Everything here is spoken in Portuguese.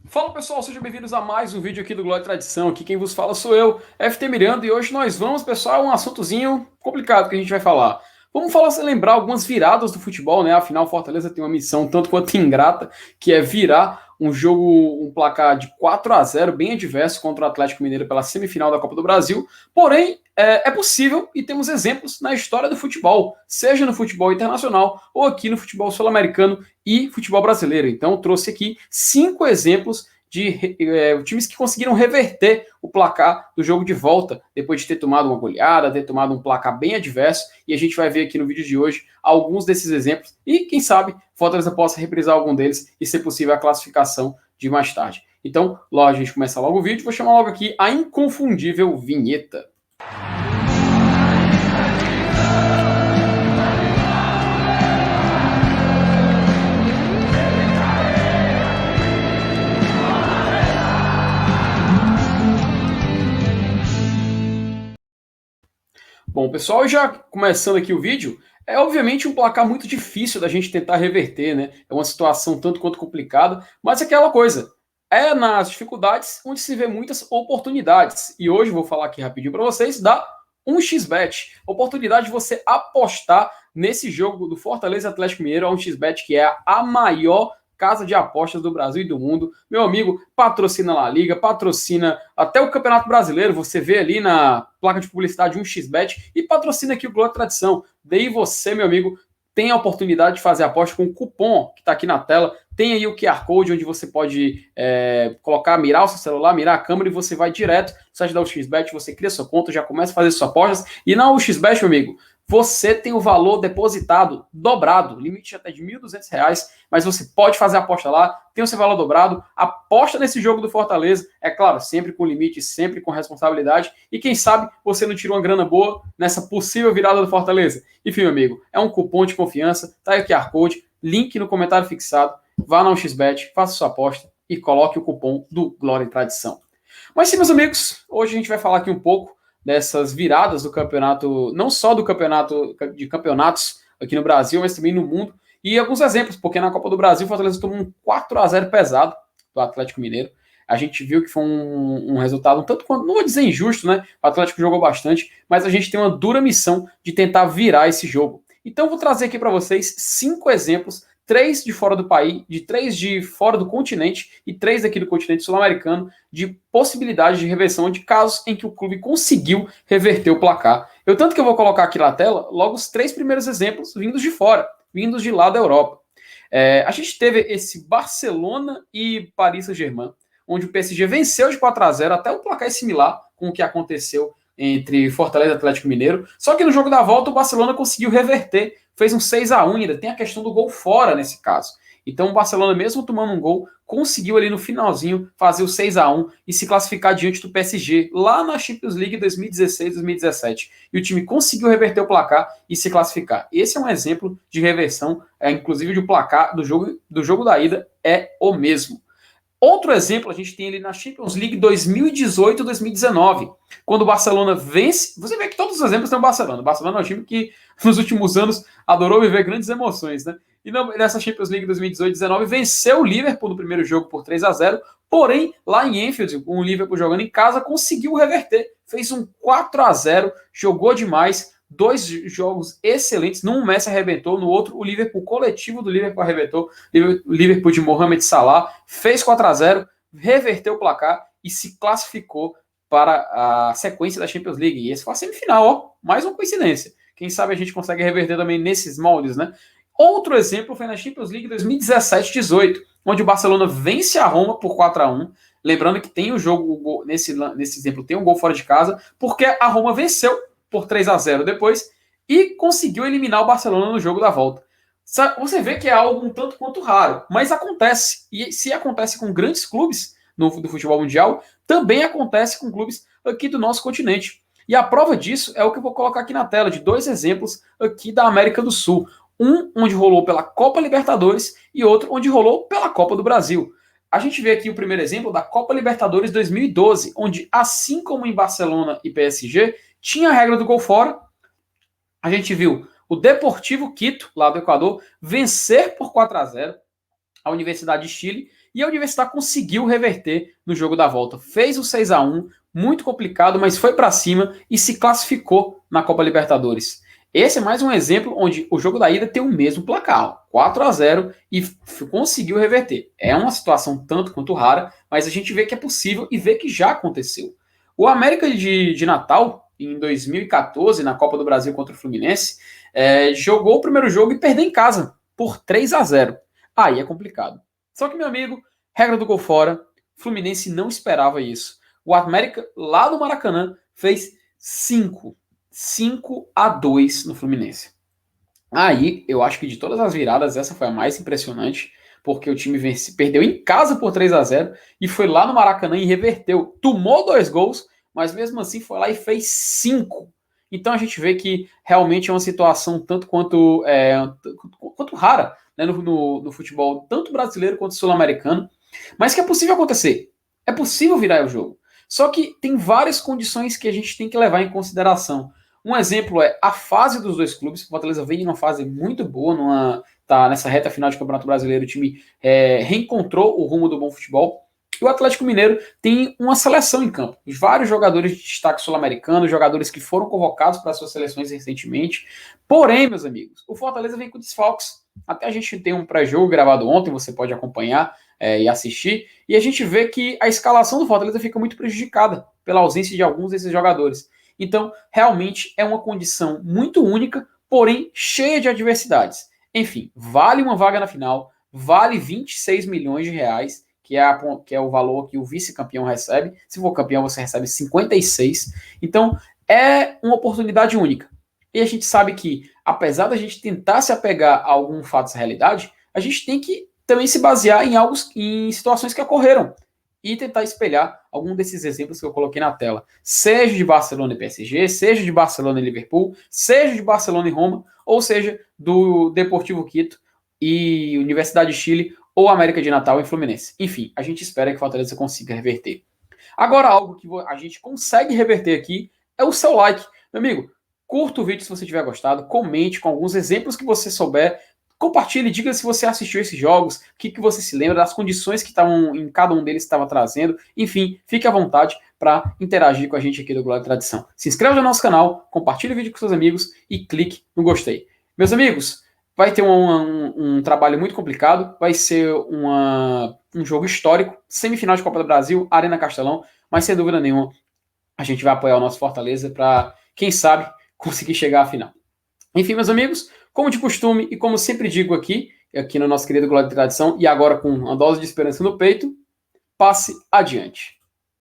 Fala pessoal, sejam bem-vindos a mais um vídeo aqui do Glória e Tradição. Aqui quem vos fala sou eu, FT Miranda, e hoje nós vamos, pessoal, um assuntozinho complicado que a gente vai falar. Vamos falar, lembrar algumas viradas do futebol, né? Afinal, Fortaleza tem uma missão tanto quanto ingrata, que é virar um jogo, um placar de 4-0 bem adverso contra o Atlético Mineiro pela semifinal da Copa do Brasil. Porém, é possível e temos exemplos na história do futebol, seja no futebol internacional ou aqui no futebol sul-americano e futebol brasileiro. Então, trouxe aqui 5 exemplos de times que conseguiram reverter o placar do jogo de volta, depois de ter tomado uma goleada, ter tomado um placar bem adverso, e a gente vai ver aqui no vídeo de hoje alguns desses exemplos, e quem sabe Fortaleza possa reprisar algum deles e ser possível a classificação de mais tarde. Então, logo a gente começa logo o vídeo, vou chamar logo aqui a inconfundível vinheta. Bom, pessoal, já começando aqui o vídeo, é obviamente um placar muito difícil da gente tentar reverter, né? É uma situação tanto quanto complicada, mas é aquela coisa, é nas dificuldades onde se vê muitas oportunidades. E hoje eu vou falar aqui rapidinho para vocês da 1xBet, oportunidade de você apostar nesse jogo do Fortaleza Atlético Mineiro, a 1xBet, que é a maior casa de apostas do Brasil e do mundo. Meu amigo, patrocina La Liga, patrocina até o Campeonato Brasileiro, você vê ali na placa de publicidade 1xBet e patrocina aqui o Glória Tradição. Daí você, meu amigo, tem a oportunidade de fazer a aposta com o cupom que está aqui na tela. Tem aí o QR Code onde você pode colocar, mirar o seu celular, mirar a câmera e você vai direto no site da UXBet, você cria sua conta, já começa a fazer suas apostas. E na UXBet, meu amigo, você tem o valor depositado dobrado, limite até de R$ 1.200, mas você pode fazer a aposta lá, tem o seu valor dobrado, aposta nesse jogo do Fortaleza, é claro, sempre com limite, sempre com responsabilidade, e quem sabe você não tirou uma grana boa nessa possível virada do Fortaleza. Enfim, meu amigo, é um cupom de confiança, tá aí o QR Code, link no comentário fixado, vá na XBet, faça sua aposta e coloque o cupom do Glória e Tradição. Mas sim, meus amigos, hoje a gente vai falar aqui um pouco dessas viradas do campeonato, não só do campeonato de campeonatos aqui no Brasil, mas também no mundo. E alguns exemplos, porque na Copa do Brasil o Fortaleza tomou um 4-0 pesado do Atlético Mineiro. A gente viu que foi um resultado um tanto quanto, não vou dizer injusto, né? O Atlético jogou bastante, mas a gente tem uma dura missão de tentar virar esse jogo. Então vou trazer aqui para vocês 5 exemplos, 3 de fora do país, de 3 de fora do continente e 3 aqui do continente sul-americano, de possibilidade de reversão de casos em que o clube conseguiu reverter o placar. Eu tanto que eu vou colocar aqui na tela logo os 3 primeiros exemplos vindos de fora, vindos de lá da Europa. A gente teve esse Barcelona e Paris Saint-Germain, onde o PSG venceu de 4-0, até o placar é similar com o que aconteceu entre Fortaleza e Atlético Mineiro. Só que no jogo da volta o Barcelona conseguiu reverter, fez um 6-1, ainda tem a questão do gol fora nesse caso. Então o Barcelona, mesmo tomando um gol, conseguiu ali no finalzinho fazer o 6-1 e se classificar diante do PSG lá na Champions League 2016-2017. E o time conseguiu reverter o placar e se classificar. Esse é um exemplo de reversão, inclusive de placar do jogo da ida é o mesmo. Outro exemplo a gente tem ali na Champions League 2018-2019, quando o Barcelona vence. Você vê que todos os exemplos tem o Barcelona. O Barcelona é um time que nos últimos anos adorou viver grandes emoções, né? E nessa Champions League 2018-19 venceu o Liverpool no primeiro jogo por 3-0, porém lá em Anfield, com o Liverpool jogando em casa, conseguiu reverter, fez um 4-0, jogou demais. 2 jogos excelentes. Num o Messi arrebentou, no outro o Liverpool, coletivo do Liverpool arrebentou. O Liverpool de Mohamed Salah fez 4-0, reverteu o placar e se classificou para a sequência da Champions League. E esse foi a semifinal, ó, mais uma coincidência. Quem sabe a gente consegue reverter também nesses moldes, né? Outro exemplo foi na Champions League 2017-18, onde o Barcelona vence a Roma por 4-1. Lembrando que tem o jogo, nesse exemplo, tem um gol fora de casa, porque a Roma venceu por 3-0 depois e conseguiu eliminar o Barcelona no jogo da volta. Você vê que é algo um tanto quanto raro, mas acontece. E se acontece com grandes clubes do futebol mundial, também acontece com clubes aqui do nosso continente. E a prova disso é o que eu vou colocar aqui na tela, de 2 exemplos aqui da América do Sul. Um onde rolou pela Copa Libertadores e outro onde rolou pela Copa do Brasil. A gente vê aqui o primeiro exemplo da Copa Libertadores 2012, onde, assim como em Barcelona e PSG, tinha a regra do gol fora. A gente viu o Deportivo Quito, lá do Equador, vencer por 4-0 a Universidade de Chile. E a Universidade conseguiu reverter no jogo da volta. Fez o 6-1, muito complicado, mas foi para cima e se classificou na Copa Libertadores. Esse é mais um exemplo onde o jogo da ida tem o mesmo placar, 4-0, e conseguiu reverter. É uma situação tanto quanto rara, mas a gente vê que é possível e vê que já aconteceu. O América de Natal, em 2014, na Copa do Brasil contra o Fluminense, jogou o primeiro jogo e perdeu em casa por 3-0. Aí é complicado. Só que, meu amigo, regra do gol fora, Fluminense não esperava isso. O América, lá no Maracanã, fez 5-2 no Fluminense. Aí, eu acho que de todas as viradas, essa foi a mais impressionante, porque o time perdeu em casa por 3-0 e foi lá no Maracanã e reverteu. Tomou 2 gols, mas mesmo assim foi lá e fez 5. Então a gente vê que realmente é uma situação tanto quanto rara, né, no futebol, tanto brasileiro quanto sul-americano, mas que é possível acontecer. É possível virar o jogo. Só que tem várias condições que a gente tem que levar em consideração. Um exemplo é a fase dos dois clubes. O Fortaleza vem numa fase muito boa, tá nessa reta final de Campeonato Brasileiro. O time reencontrou o rumo do bom futebol. E o Atlético Mineiro tem uma seleção em campo. Vários jogadores de destaque sul-americano, jogadores que foram convocados para suas seleções recentemente. Porém, meus amigos, o Fortaleza vem com desfalques. Até a gente tem um pré-jogo gravado ontem, você pode acompanhar e assistir. E a gente vê que a escalação do Fortaleza fica muito prejudicada pela ausência de alguns desses jogadores. Então, realmente é uma condição muito única, porém cheia de adversidades. Enfim, vale uma vaga na final, vale 26 milhões de reais, que é o valor que o vice-campeão recebe. Se for campeão, você recebe 56. Então, é uma oportunidade única. E a gente sabe que, apesar da gente tentar se apegar a algum fato da realidade, a gente tem que também se basear em situações que ocorreram e tentar espelhar algum desses exemplos que eu coloquei na tela. Seja de Barcelona e PSG, seja de Barcelona e Liverpool, seja de Barcelona e Roma, ou seja do Deportivo Quito e Universidade de Chile, ou América de Natal e Fluminense. Enfim, a gente espera que o Fortaleza consiga reverter. Agora, algo que a gente consegue reverter aqui é o seu like. Meu amigo, curta o vídeo se você tiver gostado, comente com alguns exemplos que você souber, compartilhe, diga se você assistiu esses jogos, o que você se lembra, das condições que estavam em cada um deles estava trazendo. Enfim, fique à vontade para interagir com a gente aqui do Glória e Tradição. Se inscreva no nosso canal, compartilhe o vídeo com seus amigos e clique no gostei. Meus amigos, vai ter um trabalho muito complicado, vai ser um jogo histórico, semifinal de Copa do Brasil, Arena Castelão, mas sem dúvida nenhuma a gente vai apoiar o nosso Fortaleza para, quem sabe, conseguir chegar à final. Enfim, meus amigos, como de costume e como sempre digo aqui no nosso querido Glória e Tradição, e agora com uma dose de esperança no peito, passe adiante.